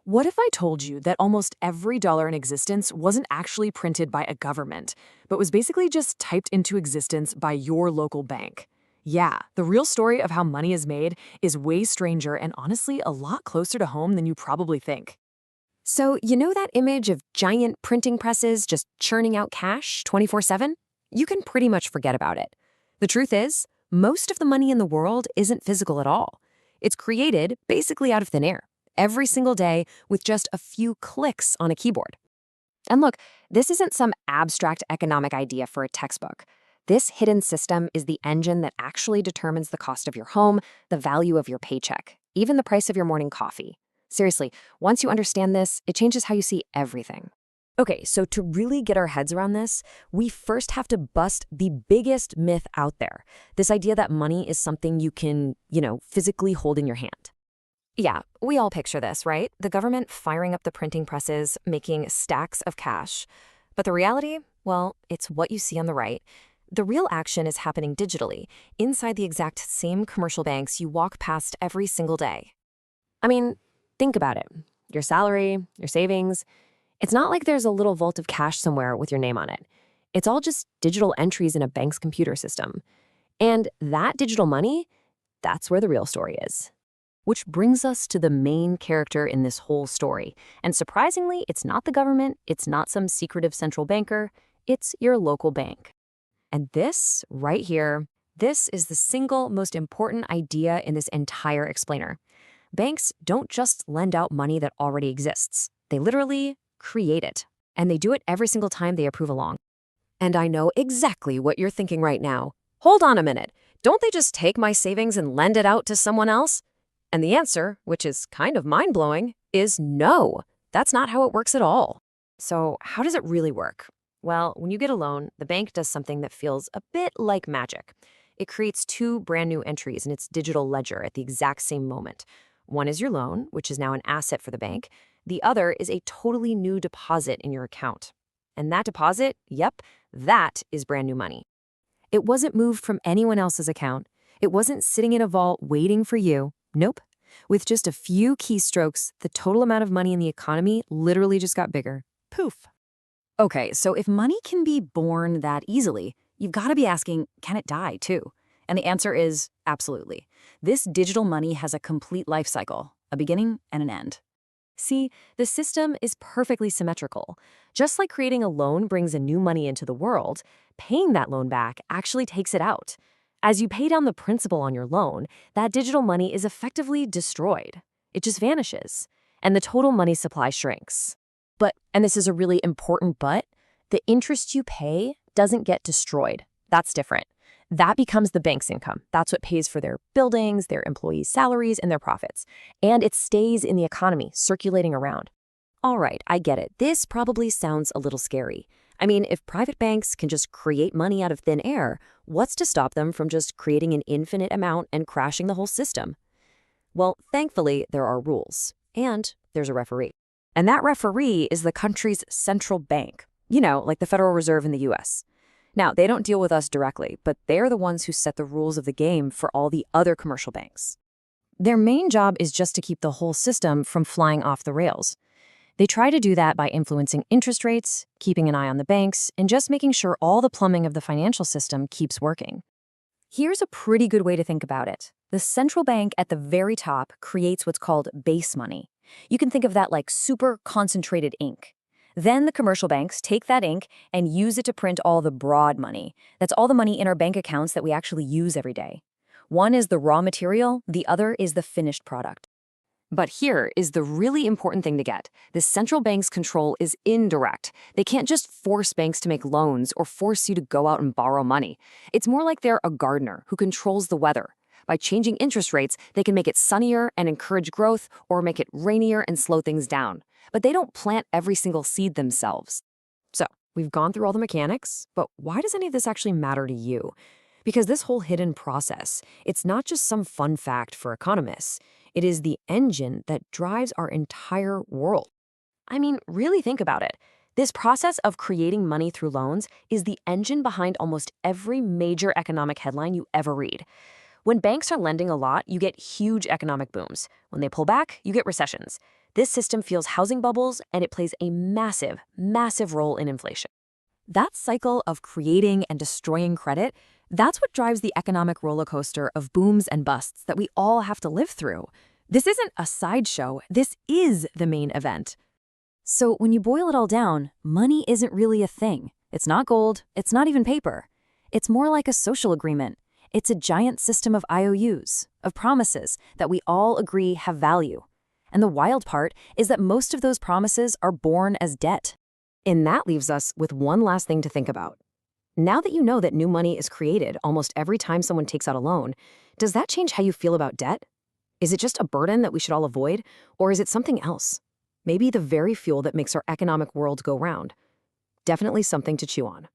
What if I told you that almost every dollar in existence wasn't actually printed by a government, but was basically just typed into existence by your local bank? Yeah, the real story of how money is made is way stranger and honestly a lot closer to home than you probably think. So, you know that image of giant printing presses just churning out cash 24/7? You can pretty much forget about it. The truth is, most of the money in the world isn't physical at all. It's created basically out of thin air, every single day with just a few clicks on a keyboard. And look, this isn't some abstract economic idea for a textbook. This hidden system is the engine that actually determines the cost of your home, the value of your paycheck, even the price of your morning coffee. Seriously, once you understand this, it changes how you see everything. Okay, so to really get our heads around this, we first have to bust the biggest myth out there. This idea that money is something you can, physically hold in your hand. Yeah, we all picture this, right? The government firing up the printing presses, making stacks of cash. But the reality, well, it's what you see on the right. The real action is happening digitally, inside the exact same commercial banks you walk past every single day. I mean, think about it. Your salary, your savings. It's not like there's a little vault of cash somewhere with your name on it. It's all just digital entries in a bank's computer system. And that digital money, that's where the real story is. Which brings us to the main character in this whole story. And surprisingly, it's not the government, it's not some secretive central banker, it's your local bank. And this, right here, this is the single most important idea in this entire explainer. Banks don't just lend out money that already exists. They literally create it. And they do it every single time they approve a loan. And I know exactly what you're thinking right now. Hold on a minute. Don't they just take my savings and lend it out to someone else? And the answer, which is kind of mind-blowing, is no. That's not how it works at all. So how does it really work? Well, when you get a loan, the bank does something that feels a bit like magic. It creates two brand new entries in its digital ledger at the exact same moment. One is your loan, which is now an asset for the bank. The other is a totally new deposit in your account. And that deposit, yep, that is brand new money. It wasn't moved from anyone else's account. It wasn't sitting in a vault waiting for you. Nope. With just a few keystrokes, the total amount of money in the economy literally just got bigger. Poof. Okay, so if money can be born that easily, you've got to be asking, can it die too? And the answer is absolutely. This digital money has a complete life cycle, a beginning and an end. See, the system is perfectly symmetrical. Just like creating a loan brings a new money into the world, paying that loan back actually takes it out. As you pay down the principal on your loan, that digital money is effectively destroyed. It just vanishes, and the total money supply shrinks. But, and this is a really important but, the interest you pay doesn't get destroyed. That's different. That becomes the bank's income. That's what pays for their buildings, their employees' salaries, and their profits. And it stays in the economy, circulating around. All right, I get it. This probably sounds a little scary. I mean, if private banks can just create money out of thin air, what's to stop them from just creating an infinite amount and crashing the whole system? Well, thankfully, there are rules. And there's a referee. And that referee is the country's central bank. Like the Federal Reserve in the US. Now, they don't deal with us directly, but they're the ones who set the rules of the game for all the other commercial banks. Their main job is just to keep the whole system from flying off the rails. They try to do that by influencing interest rates, keeping an eye on the banks, and just making sure all the plumbing of the financial system keeps working. Here's a pretty good way to think about it. The central bank at the very top creates what's called base money. You can think of that like super concentrated ink. Then the commercial banks take that ink and use it to print all the broad money. That's all the money in our bank accounts that we actually use every day. One is the raw material, the other is the finished product. But here is the really important thing to get. The central bank's control is indirect. They can't just force banks to make loans or force you to go out and borrow money. It's more like they're a gardener who controls the weather. By changing interest rates, they can make it sunnier and encourage growth or make it rainier and slow things down. But they don't plant every single seed themselves. So, we've gone through all the mechanics, but why does any of this actually matter to you? Because this whole hidden process, it's not just some fun fact for economists. It is the engine that drives our entire world. I mean, really think about it. This process of creating money through loans is the engine behind almost every major economic headline you ever read. When banks are lending a lot, you get huge economic booms. When they pull back, you get recessions. This system fuels housing bubbles, and it plays a massive, massive role in inflation. That cycle of creating and destroying credit, that's what drives the economic roller coaster of booms and busts that we all have to live through. This isn't a sideshow, this is the main event. So when you boil it all down, money isn't really a thing. It's not gold, it's not even paper. It's more like a social agreement. It's a giant system of IOUs, of promises that we all agree have value. And the wild part is that most of those promises are born as debt. And that leaves us with one last thing to think about. Now that you know that new money is created almost every time someone takes out a loan, does that change how you feel about debt? Is it just a burden that we should all avoid, or is it something else? Maybe the very fuel that makes our economic world go round. Definitely something to chew on.